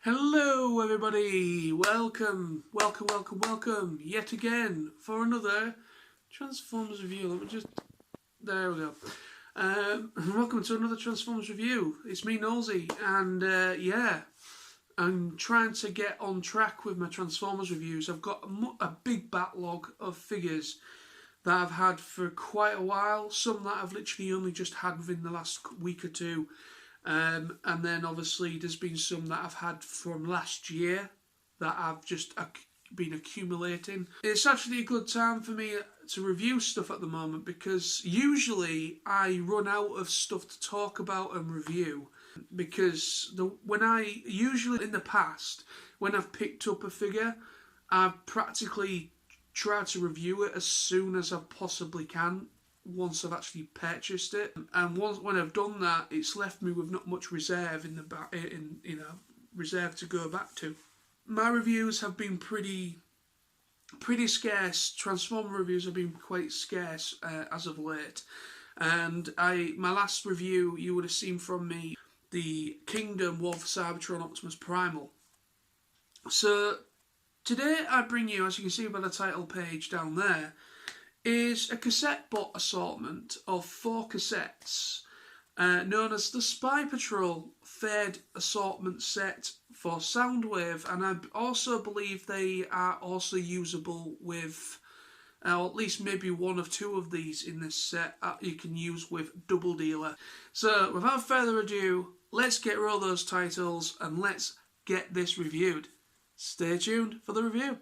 Hello everybody, welcome yet again for another Transformers review. There we go. Welcome to another Transformers review. It's me, Nosy, and yeah, I'm trying to get on track with my Transformers reviews. I've got a big backlog of figures that I've had for quite a while, some that I've literally only just had within the last week or two. And then obviously there's been some that I've had from last year that I've just been accumulating. It's actually a good time for me to review stuff at the moment because usually I run out of stuff to talk about and review because usually in the past when I've picked up a figure, I've practically tried to review it as soon as I possibly can once I've actually purchased it, and when I've done that, it's left me with not much reserve reserve to go back to. My reviews have been pretty scarce. Transformer reviews have been quite scarce as of late, and my last review you would have seen from me the Kingdom War for Cybertron Optimus Primal. So today I bring you, as you can see by the title page down there, is a cassette bot assortment of 4 cassettes known as the Spy Patrol 3rd assortment set for Soundwave, and I also believe they are also usable with, or at least maybe one of 2 of these in this set you can use with Double Dealer. So without further ado, let's get rid of those titles and let's get this reviewed. Stay tuned for the review.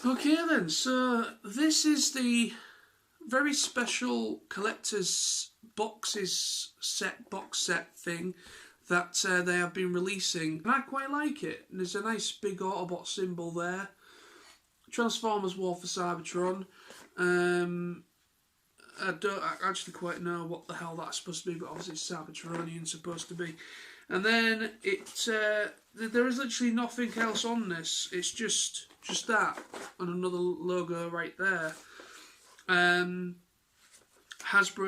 Okay then, so this is the very special collector's box set thing that they have been releasing, and I quite like it. There's a nice big Autobot symbol there. Transformers War for Cybertron. I don't actually quite know what the hell that's supposed to be, but obviously it's Cybertronian supposed to be. And then there is literally nothing else on this. It's just that and another logo right there. Hasbro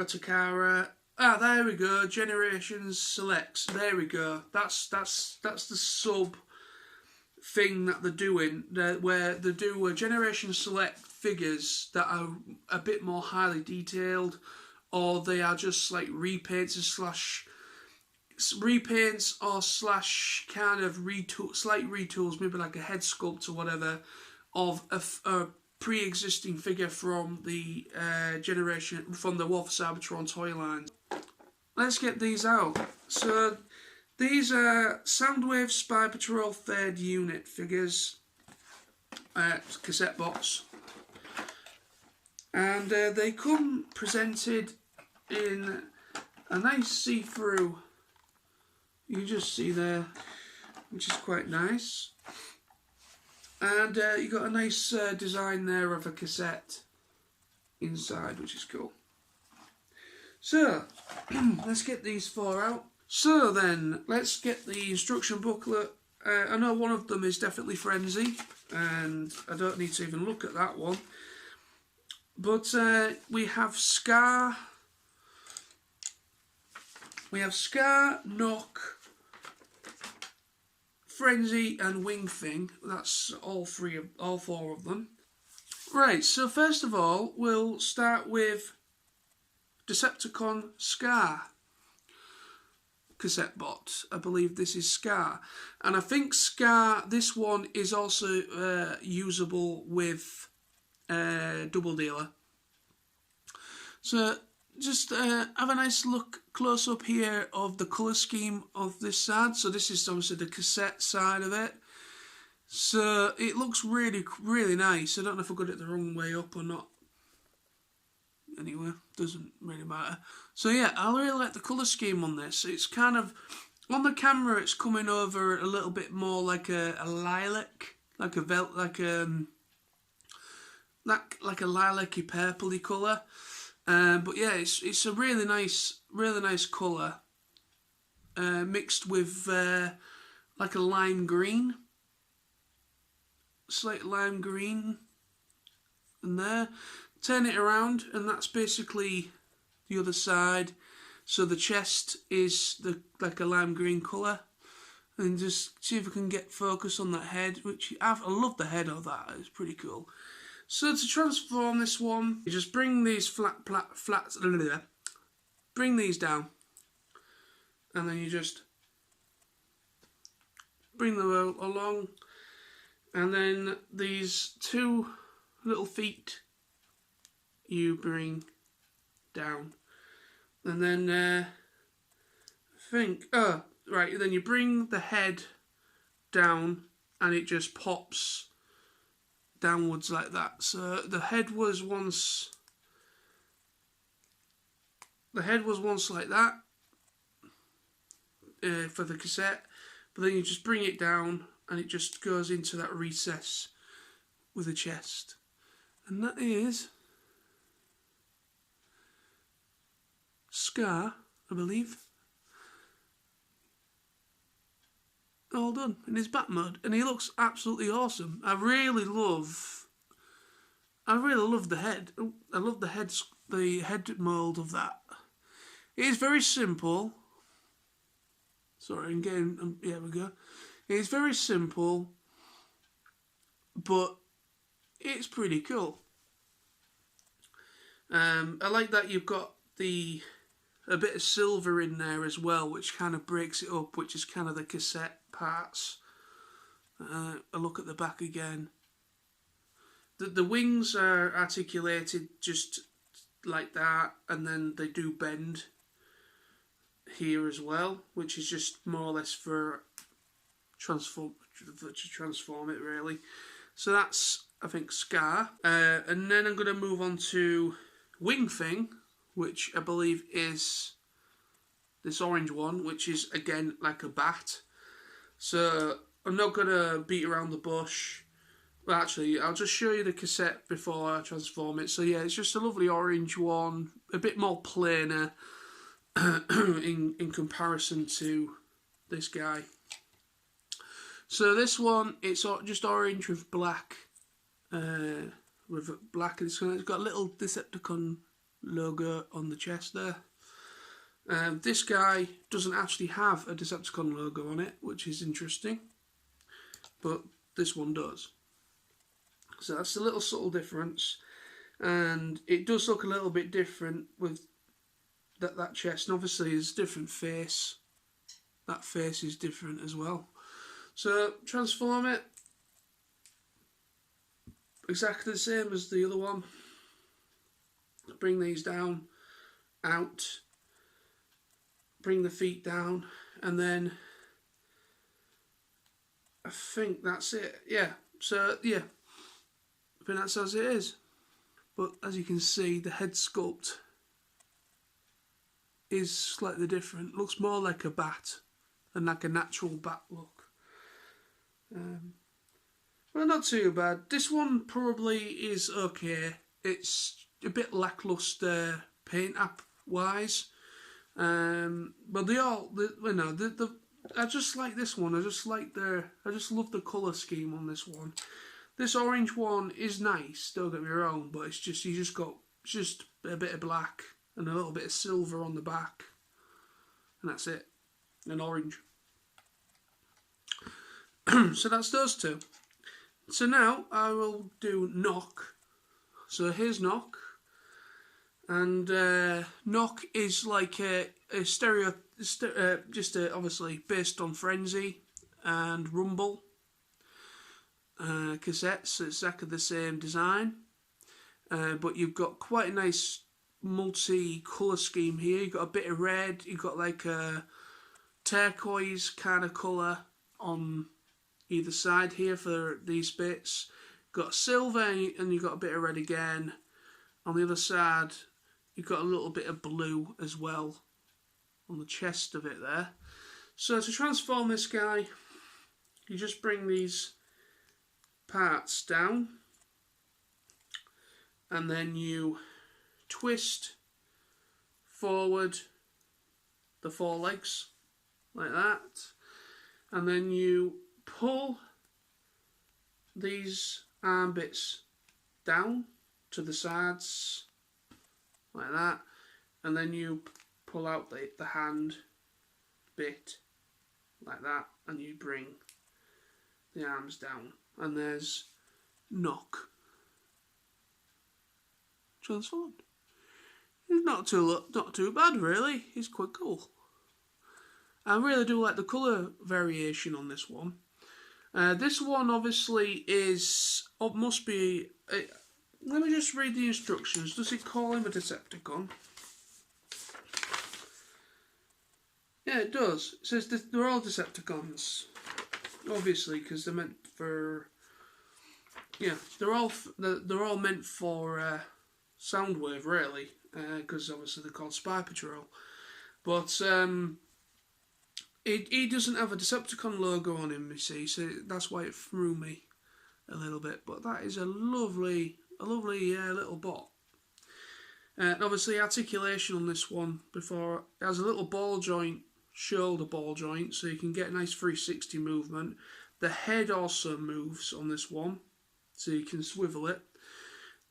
Takara. There we go. Generations Selects. There we go. That's the sub thing that they're doing. Where they do Generation Select figures that are a bit more highly detailed, or they are just like repaints or slash kind of slight retools, maybe like a head sculpt or whatever, of a pre-existing figure from the from the War for Cybertron toy line. Let's get these out. So these are Soundwave Spy Patrol 3rd unit figures, cassette box, and they come presented in a nice see-through. You can just see there, which is quite nice. And you got a nice design there of a cassette inside, which is cool. So, let's get these 4 out. So then, let's get the instruction booklet. I know one of them is definitely Frenzy, and I don't need to even look at that one. But we have Skar. We have Skar, Knok, Frenzy and Wingthing. That's all 4 of them. Right, so first of all, we'll start with Decepticon Skar cassette bot. I believe this is Skar. And I think Skar, this one is also usable with Double Dealer. So just have a nice look close up here of the colour scheme of this side. So this is obviously the cassette side of it. So it looks really, really nice. I don't know if I got it the wrong way up or not. Anyway, doesn't really matter. So yeah, I really like the colour scheme on this. It's kind of, on the camera it's coming over a little bit more like a lilac like a lilac-y purpley colour. But yeah, it's a really nice colour, mixed with like a lime green, slight lime green. And there, turn it around, and that's basically the other side. So the chest is like a lime green colour, and just see if we can get focus on that head, which I love the head of that. It's pretty cool. So to transform this one, you just bring these bring these down, and then you just bring them along, and then these two little feet you bring down, and then then you bring the head down, and it just pops downwards like that. So the head was once like that for the cassette, but then you just bring it down, and it just goes into that recess with the chest. And that is Skar, I believe. All done in his back mode, and he looks absolutely awesome. I really love the head. I love the head mould of that. It is very simple. Sorry, I'm getting. Here we go. It is very simple, but it's pretty cool. I like that you've got a bit of silver in there as well, which kind of breaks it up, which is kind of the cassette parts. A look at the back again. The wings are articulated just like that, and then they do bend here as well, which is just more or less for to transform it really. So that's, I think, Skar. And then I'm going to move on to Wingthing, which I believe is this orange one, which is again like a bat. So I'm not going to beat around the bush. Well, actually, I'll just show you the cassette before I transform it. So yeah, it's just a lovely orange one, a bit more plainer in comparison to this guy. So this one, it's just orange with black, and it's got a little Decepticon logo on the chest there. This guy doesn't actually have a Decepticon logo on it, which is interesting, but this one does. So that's a little subtle difference, and it does look a little bit different with that chest, and obviously it's a different face. That face is different as well. So transform it exactly the same as the other one. Bring these down, out, bring the feet down, and then I think that's it. Yeah, so yeah, I think that's as it is. But as you can see, the head sculpt is slightly different. Looks more like a bat and like a natural bat look. Well, not too bad. This one probably is okay. It's a bit lackluster paint app wise, but I just like this one. I just love the colour scheme on this one. This orange one is nice, don't get me wrong, but it's just you just got just a bit of black and a little bit of silver on the back, and that's it, and orange. So that's those two. So now I will do Knok. So here's Knok, and Knok is like a stereo, obviously based on Frenzy and Rumble cassettes. So it's exactly the same design, but you've got quite a nice multi-colour scheme here. You've got a bit of red, you've got like a turquoise kind of colour on either side here for these bits. Got silver, and you've got a bit of red again. On the other side, you've got a little bit of blue as well on the chest of it there. So to transform this guy, you just bring these parts down, and then you twist forward the 4 legs like that, and then you pull these arm bits down to the sides like that, and then you pull out the hand bit like that, and you bring the arms down, and there's Knok transformed. It's not too bad really. It's quite cool. I really do like the colour variation on this one. This one obviously must be. Let me just read the instructions. Does it call him a Decepticon? Yeah, it does. It says they're all Decepticons, obviously, because they're meant for. Yeah, they're all meant for Soundwave, really, because obviously they're called Spy Patrol. But he doesn't have a Decepticon logo on him, you see, so that's why it threw me a little bit. But that is a lovely little bot. And obviously articulation on this one before it has a little ball joint, shoulder ball joint, so you can get a nice 360 movement. The head also moves on this one, so you can swivel it.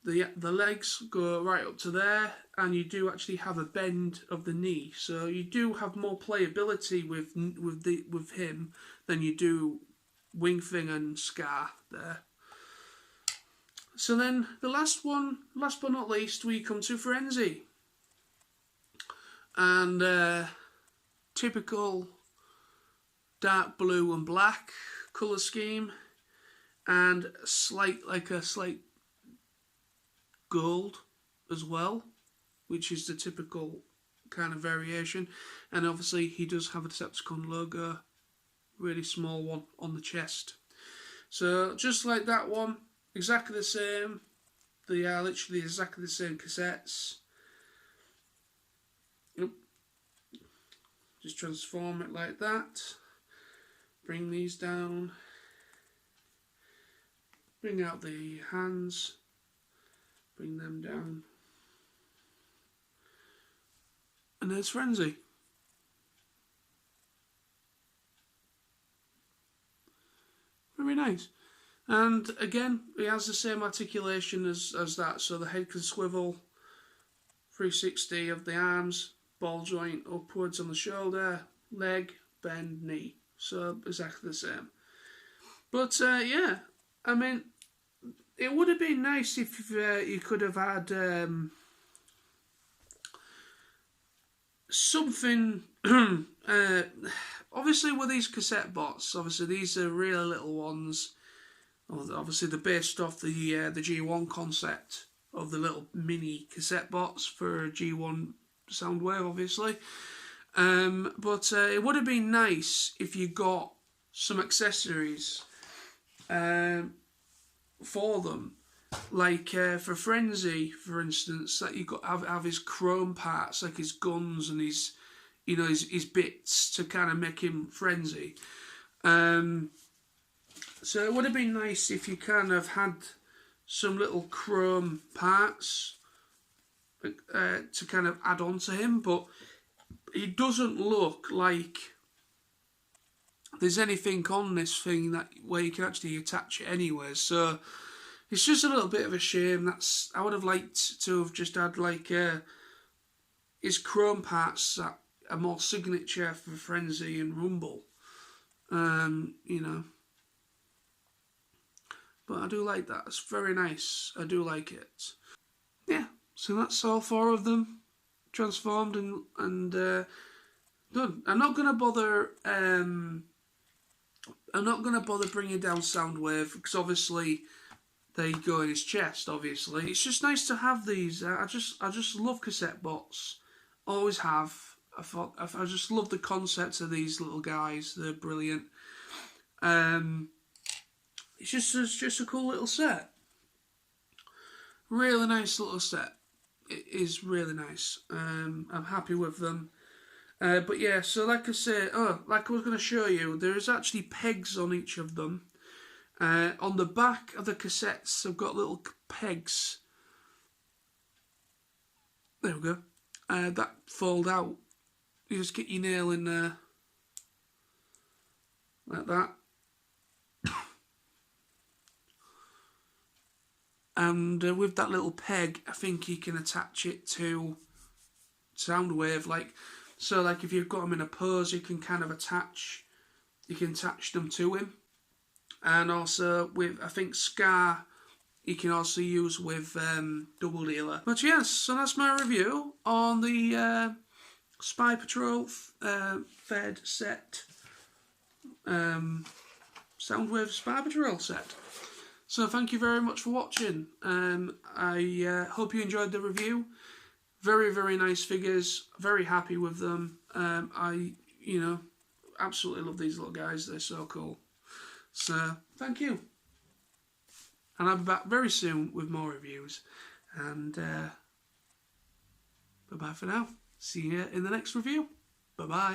The legs go right up to there, and you do actually have a bend of the knee, so you do have more playability with him than you do Wingthing and Skar there. So then the last one, last but not least, we come to Frenzy, and typical dark blue and black colour scheme, and a slight gold as well, which is the typical kind of variation. And obviously he does have a Decepticon logo, really small one on the chest. So just like that one, exactly the same. They are literally exactly the same cassettes. Yep. Just transform it like that. Bring these down. Bring out the hands. Bring them down. And there's Frenzy. Very nice. And again, it has the same articulation as that. So the head can swivel, 360 of the arms, ball joint upwards on the shoulder, leg, bend, knee. So exactly the same. But yeah, I mean, it would have been nice if you could have had something. Obviously, with these cassette bots, obviously these are really little ones. Obviously, they're based off the G1 concept of the little mini cassette bots for G1 Soundwave, obviously. But it would have been nice if you got some accessories for them, like for Frenzy, for instance, that you got have his chrome parts, like his guns and his bits to kind of make him Frenzy. So it would have been nice if you kind of had some little chrome parts to kind of add on to him, but he doesn't look like there's anything on this thing where you can actually attach it anywhere. So it's just a little bit of a shame. I would have liked to have just had like his chrome parts that are more signature for Frenzy and Rumble. You know. But I do like that. It's very nice. I do like it. Yeah. So that's all 4 of them transformed and done. I'm not gonna bother. I'm not gonna bother bringing down Soundwave because obviously they go in his chest. Obviously, it's just nice to have these. I just love cassette bots. Always have. I just love the concept of these little guys. They're brilliant. It's just a cool little set. Really nice little set. It is really nice. I'm happy with them. But yeah, so like I say, like I was going to show you, there is actually pegs on each of them. On the back of the cassettes, I've got little pegs. There we go. That fold out. You just get your nail in there, like that. And with that little peg, I think you can attach it to Soundwave. So if you've got them in a pose, you can kind of attach them to him. And also with, I think, Skar, you can also use with Double Dealer. But yes, so that's my review on the Spy Patrol Fed set, Soundwave Spy Patrol set. So thank you very much for watching. I hope you enjoyed the review. Very, very nice figures. Very happy with them. I absolutely love these little guys. They're so cool. So thank you. And I'll be back very soon with more reviews. And bye-bye for now. See you in the next review. Bye-bye.